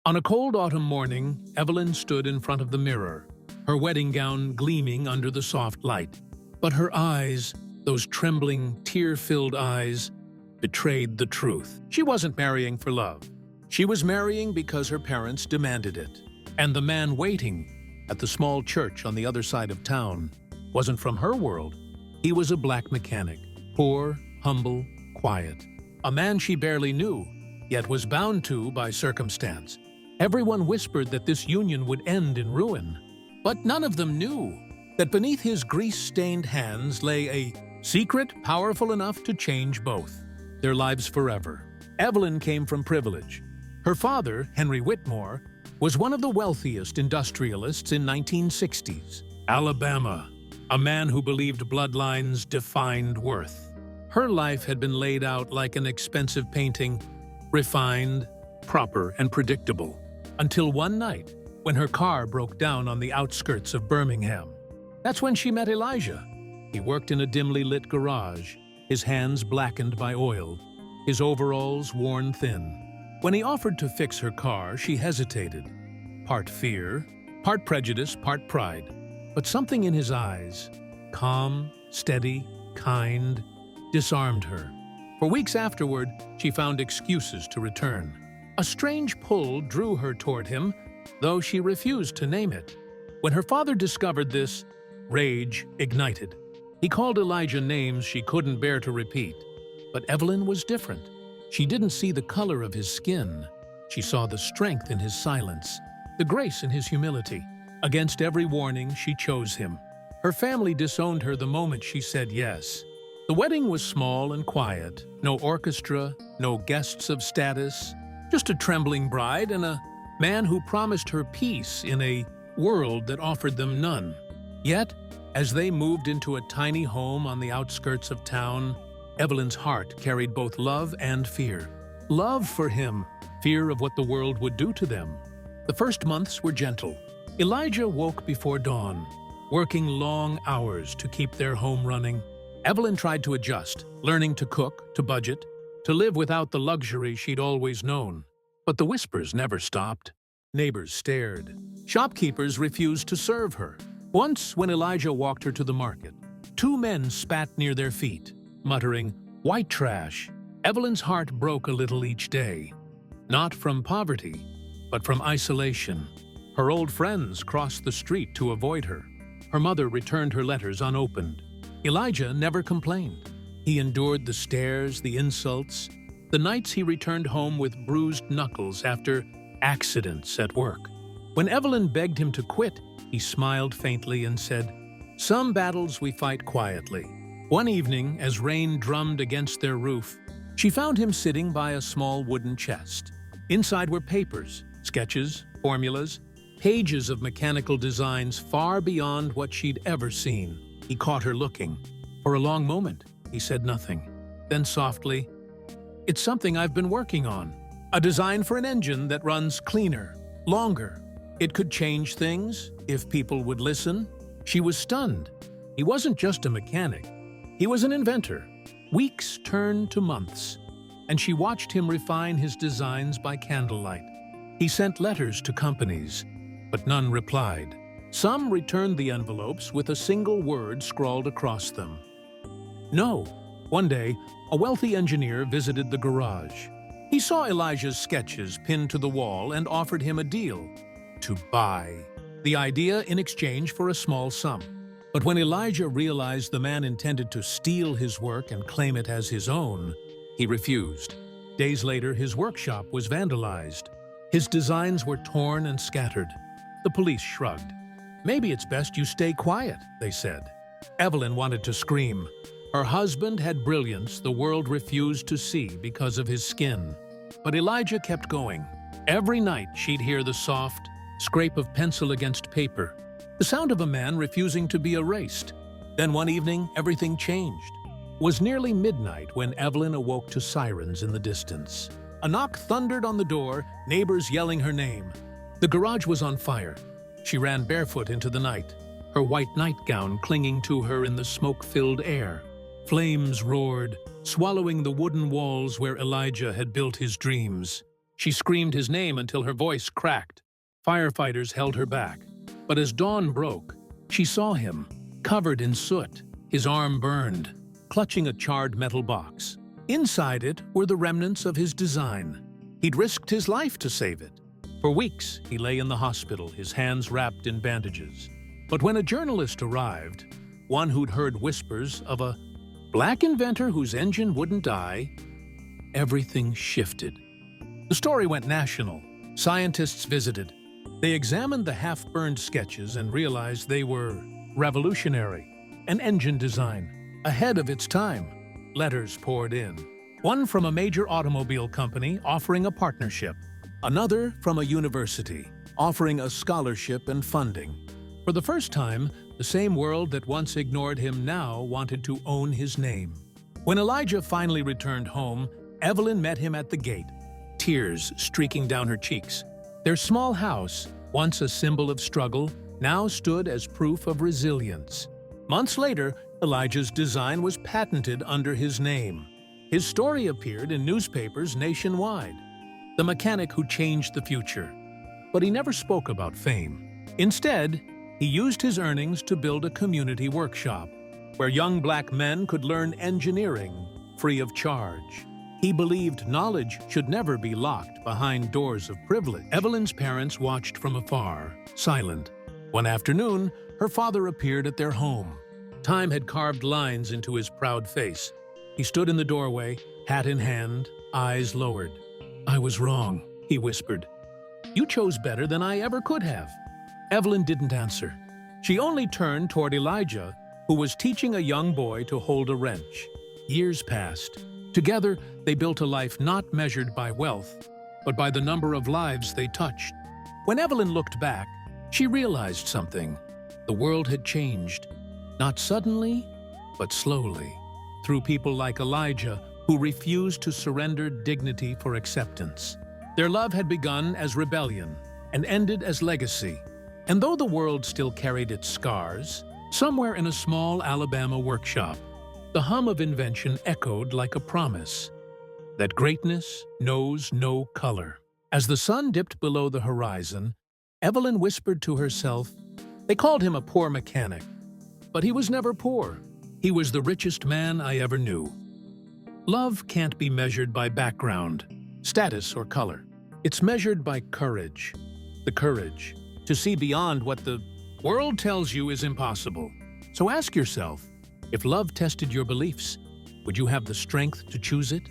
On a cold autumn morning, Evelyn stood in front of the mirror, her wedding gown gleaming under the soft light. But her eyes, those trembling, tear-filled eyes, betrayed the truth. She wasn't marrying for love. She was marrying because her parents demanded it. And the man waiting at the small church on the other side of town wasn't from her world. He was a black mechanic, poor, humble, quiet. A man she barely knew, yet was bound to by circumstance. Everyone whispered that this union would end in ruin. But none of them knew that beneath his grease-stained hands lay a secret powerful enough to change both their lives forever. Evelyn came from privilege. Her father, Henry Whitmore, was one of the wealthiest industrialists in 1960s. Alabama, a man who believed bloodlines defined worth. Her life had been laid out like an expensive painting, refined, proper, and predictable. Until one night, when her car broke down on the outskirts of Birmingham. That's when she met Elijah. He worked in a dimly lit garage, his hands blackened by oil, his overalls worn thin. When he offered to fix her car, she hesitated. Part fear, part prejudice, part pride. But something in his eyes, calm, steady, kind, disarmed her. For weeks afterward, she found excuses to return. A strange pull drew her toward him, though she refused to name it. When her father discovered this, rage ignited. He called Elijah names she couldn't bear to repeat. But Evelyn was different. She didn't see the color of his skin. She saw the strength in his silence, the grace in his humility. Against every warning, she chose him. Her family disowned her the moment she said yes. The wedding was small and quiet. No orchestra, no guests of status, just a trembling bride and a man who promised her peace in a world that offered them none. Yet, as they moved into a tiny home on the outskirts of town, Evelyn's heart carried both love and fear. Love for him, fear of what the world would do to them. The first months were gentle. Elijah woke before dawn, working long hours to keep their home running. Evelyn tried to adjust, learning to cook, to budget, to live without the luxury she'd always known. But the whispers never stopped. Neighbors stared. Shopkeepers refused to serve her. Once, when Elijah walked her to the market, two men spat near their feet, muttering, "White trash." Evelyn's heart broke a little each day. Not from poverty, but from isolation. Her old friends crossed the street to avoid her. Her mother returned her letters unopened. Elijah never complained. He endured the stares, the insults, the nights he returned home with bruised knuckles after accidents at work. When Evelyn begged him to quit, he smiled faintly and said, "Some battles we fight quietly." One evening, as rain drummed against their roof, she found him sitting by a small wooden chest. Inside were papers, sketches, formulas, pages of mechanical designs far beyond what she'd ever seen. He caught her looking. For a long moment, he said nothing. Then softly, "It's something I've been working on. A design for an engine that runs cleaner, longer. It could change things if people would listen." She was stunned. He wasn't just a mechanic. He was an inventor. Weeks turned to months, and she watched him refine his designs by candlelight. He sent letters to companies, but none replied. Some returned the envelopes with a single word scrawled across them. No. One day, a wealthy engineer visited the garage. He saw Elijah's sketches pinned to the wall and offered him a deal: to buy the idea in exchange for a small sum. But when Elijah realized the man intended to steal his work and claim it as his own, he refused. Days later, his workshop was vandalized. His designs were torn and scattered. The police shrugged. "Maybe it's best you stay quiet," they said. Evelyn wanted to scream. Her husband had brilliance the world refused to see because of his skin. But Elijah kept going. Every night she'd hear the soft scrape of pencil against paper, the sound of a man refusing to be erased. Then one evening, everything changed. It was nearly midnight when Evelyn awoke to sirens in the distance. A knock thundered on the door, neighbors yelling her name. The garage was on fire. She ran barefoot into the night, her white nightgown clinging to her in the smoke-filled air. Flames roared, swallowing the wooden walls where Elijah had built his dreams. She screamed his name until her voice cracked. Firefighters held her back. But as dawn broke, she saw him, covered in soot, his arm burned, clutching a charred metal box. Inside it were the remnants of his design. He'd risked his life to save it. For weeks, he lay in the hospital, his hands wrapped in bandages. But when a journalist arrived, one who'd heard whispers of a black inventor whose engine wouldn't die, everything shifted. The story went national. Scientists visited. They examined the half-burned sketches and realized they were revolutionary. An engine design, ahead of its time. Letters poured in. One from a major automobile company offering a partnership. Another from a university, offering a scholarship and funding. For the first time, the same world that once ignored him now wanted to own his name. When Elijah finally returned home, Evelyn met him at the gate, tears streaking down her cheeks. Their small house, once a symbol of struggle, now stood as proof of resilience. Months later, Elijah's design was patented under his name. His story appeared in newspapers nationwide. The mechanic who changed the future. But he never spoke about fame. Instead, he used his earnings to build a community workshop, where young black men could learn engineering free of charge. He believed knowledge should never be locked behind doors of privilege. Evelyn's parents watched from afar, silent. One afternoon, her father appeared at their home. Time had carved lines into his proud face. He stood in the doorway, hat in hand, eyes lowered. "I was wrong," he whispered. "You chose better than I ever could have." Evelyn didn't answer. She only turned toward Elijah, who was teaching a young boy to hold a wrench. Years passed. Together, they built a life not measured by wealth, but by the number of lives they touched. When Evelyn looked back, she realized something. The world had changed, not suddenly, but slowly, through people like Elijah, who refused to surrender dignity for acceptance. Their love had begun as rebellion and ended as legacy. And though the world still carried its scars, somewhere in a small Alabama workshop, the hum of invention echoed like a promise that greatness knows no color. As the sun dipped below the horizon, Evelyn whispered to herself, "They called him a poor mechanic, but he was never poor. He was the richest man I ever knew." Love can't be measured by background, status, or color. It's measured by courage. The courage to see beyond what the world tells you is impossible. So ask yourself, if love tested your beliefs, would you have the strength to choose it?